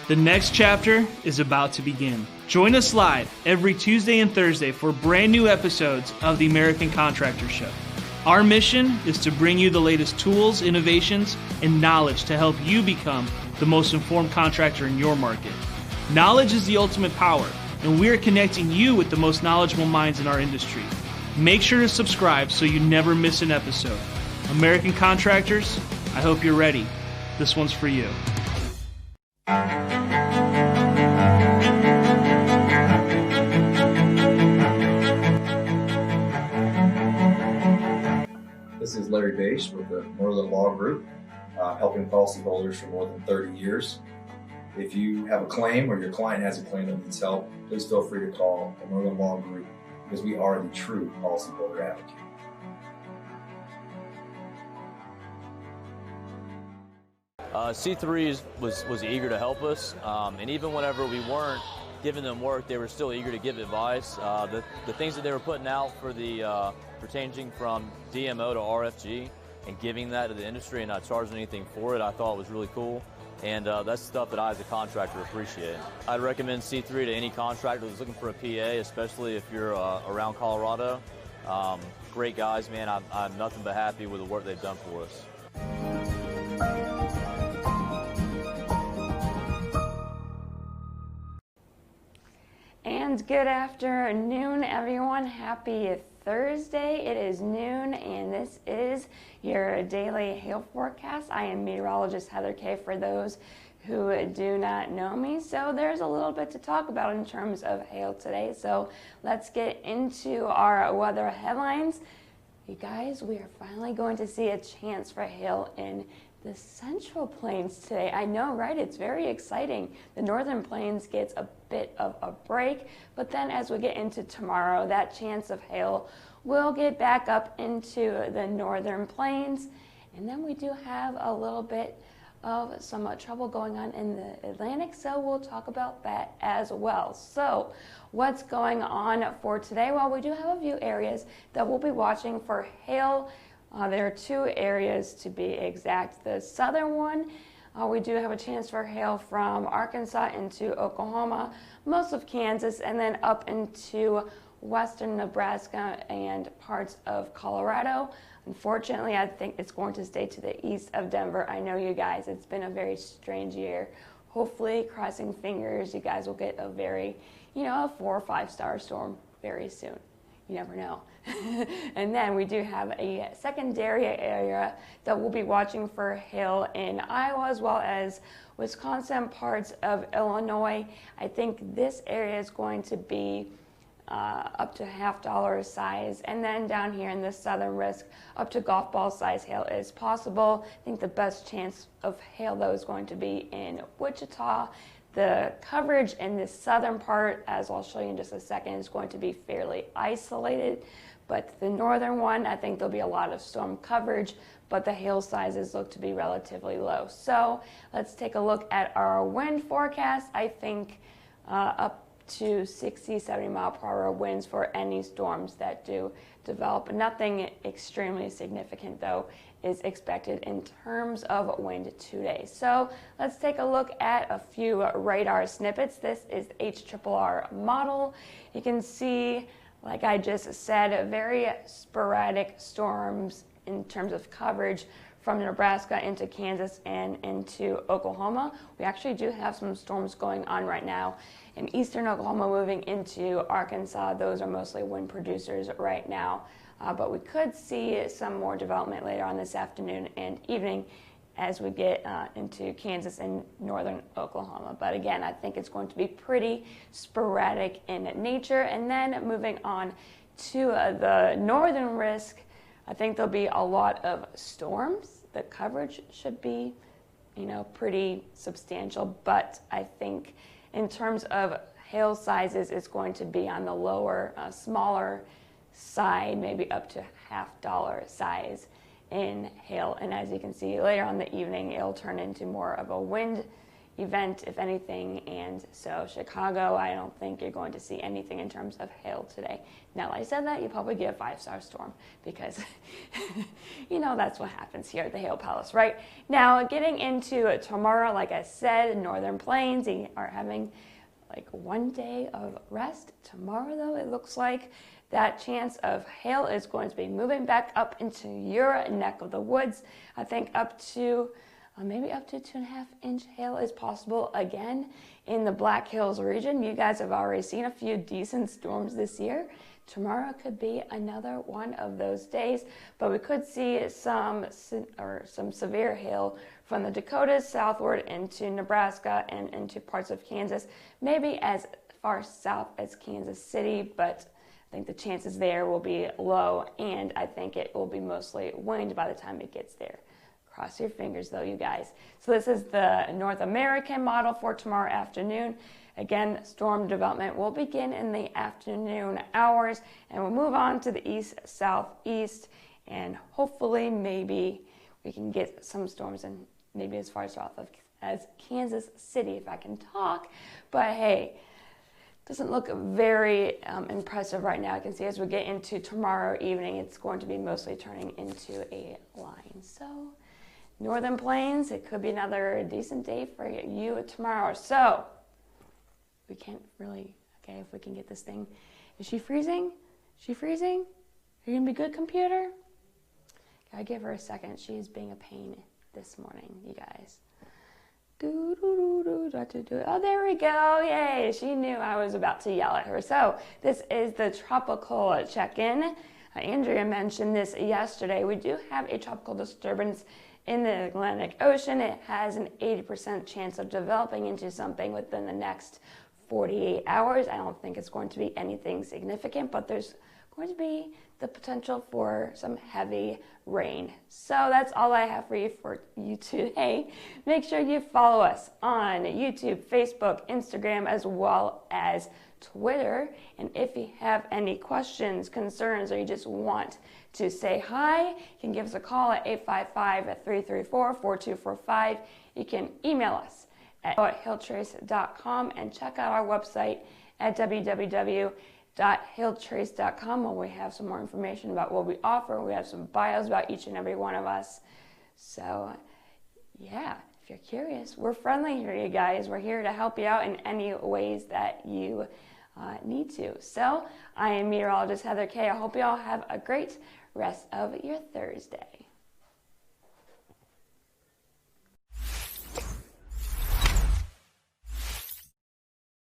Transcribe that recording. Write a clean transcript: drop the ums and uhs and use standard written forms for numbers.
The next chapter is about to begin. Join us live every Tuesday and Thursday for brand new episodes of the American Contractor Show. Our mission is to bring you the latest tools, innovations, and knowledge to help you become the most informed contractor in your market. Knowledge is the ultimate power, and we are connecting you with the most knowledgeable minds in our industry. Make sure to subscribe so you never miss an episode. American Contractors, I hope you're ready. This one's for you. This is Larry Bache with the Northern Law Group, helping policyholders for more than 30 years. If you have a claim or your client has a claim that needs help, please feel free to call the Northern Law Group because we are the true policyholder advocate. C3 was eager to help us, and even whenever we weren't giving them work, they were still eager to give advice. The things that they were putting out for the for changing from DMO to RFG and giving that to the industry and not charging anything for it, I thought was really cool. And that's stuff that I, as a contractor, appreciate. I'd recommend C3 to any contractor that's looking for a PA, especially if you're around Colorado. Great guys, man. I'm nothing but happy with the work they've done for us. And good afternoon, everyone. Happy Thursday. It is noon, and this is your daily hail forecast. I am meteorologist Heather Kay for those who do not know me. So there's a little bit to talk about in terms of hail today. So let's get into our weather headlines. You guys, we are finally going to see a chance for hail in the Central Plains today. I know, right? It's very exciting. The Northern Plains gets a bit of a break, but then as we get into tomorrow, that chance of hail will get back up into the Northern Plains. And then we do have a little bit of some trouble going on in the Atlantic, so we'll talk about that as well. So what's going on for today? Well, we do have a few areas that we'll be watching for hail. There are two areas to be exact. The southern one, we do have a chance for hail from Arkansas into Oklahoma, most of Kansas, and then up into western Nebraska and parts of Colorado. Unfortunately, I think it's going to stay to the east of Denver. I know you guys, it's been a very strange year. Hopefully, crossing fingers, you guys will get a very, a 4 or 5 star storm very soon. You never know. And then we do have a secondary area that we'll be watching for hail in Iowa as well as Wisconsin, parts of Illinois. I think this area is going to be up to $0.5 size. And then down here in the southern risk, up to golf ball size hail is possible. I think the best chance of hail, though, is going to be in Wichita. The coverage in the southern part, as I'll show you in just a second, is going to be fairly isolated. But the northern one, I think there'll be a lot of storm coverage, but the hail sizes look to be relatively low. So let's take a look at our wind forecast. I think up to 60, 70 mile per hour winds for any storms that do develop. Nothing extremely significant, though, is expected in terms of wind today. So let's take a look at a few radar snippets. This is the HRRR model. You can see, like I just said, very sporadic storms in terms of coverage from Nebraska into Kansas and into Oklahoma. We actually do have some storms going on right now in eastern Oklahoma moving into Arkansas. Those are mostly wind producers right now. But we could see some more development later on this afternoon and evening as we get into Kansas and northern Oklahoma. But again, I think it's going to be pretty sporadic in nature. And then moving on to the northern risk, I think there'll be a lot of storms. The coverage should be, pretty substantial. But I think in terms of hail sizes, it's going to be on the lower, smaller side, maybe up to $0.50 size in hail. And as you can see later on the evening, it'll turn into more of a wind event, if anything. And so Chicago, I don't think you're going to see anything in terms of hail today. Now, like I said that, you probably get a 5-star storm because, that's what happens here at the Hail Palace, right? Now, getting into tomorrow, like I said, Northern Plains, you are having like 1 day of rest. Tomorrow, though, it looks like that chance of hail is going to be moving back up into your neck of the woods. I think up to maybe up to 2.5-inch hail is possible again in the Black Hills region. You guys have already seen a few decent storms this year. Tomorrow could be another one of those days, but we could see some severe hail from the Dakotas southward into Nebraska and into parts of Kansas, maybe as far south as Kansas City, but I think the chances there will be low, and I think it will be mostly wind by the time it gets there. Cross your fingers, though, you guys. So this is the North American model for tomorrow afternoon. Again, storm development will begin in the afternoon hours, and we'll move on to the east-southeast, and hopefully maybe we can get some storms in maybe as far south as Kansas City, if I can talk. But hey, doesn't look very impressive right now. I can see as we get into tomorrow evening, it's going to be mostly turning into a line. So Northern Plains, it could be another decent day for you tomorrow. So we can't really, okay, if we can get this thing. Is she freezing? Is she freezing? Are you going to be good, computer? Gotta give her a second. She's being a pain this morning, you guys. Oh, there we go. Yay. She knew I was about to yell at her. So this is the tropical check-in. Andrea mentioned this yesterday. We do have a tropical disturbance in the Atlantic Ocean. It has an 80% chance of developing into something within the next 48 hours. I don't think it's going to be anything significant, but there's going to be the potential for some heavy rain. So that's all I have for you today. Make sure you follow us on YouTube, Facebook, Instagram, as well as Twitter. And if you have any questions, concerns, or you just want to say hi, you can give us a call at 855-334-4245. You can email us at hilltrace.com and check out our website at www.hilltrace.com, where we have some more information about what we offer. We have some bios about each and every one of us. So yeah, if you're curious, we're friendly here, you guys. We're here to help you out in any ways that you need to. So I am meteorologist Heather Kay. I hope you all have a great rest of your Thursday.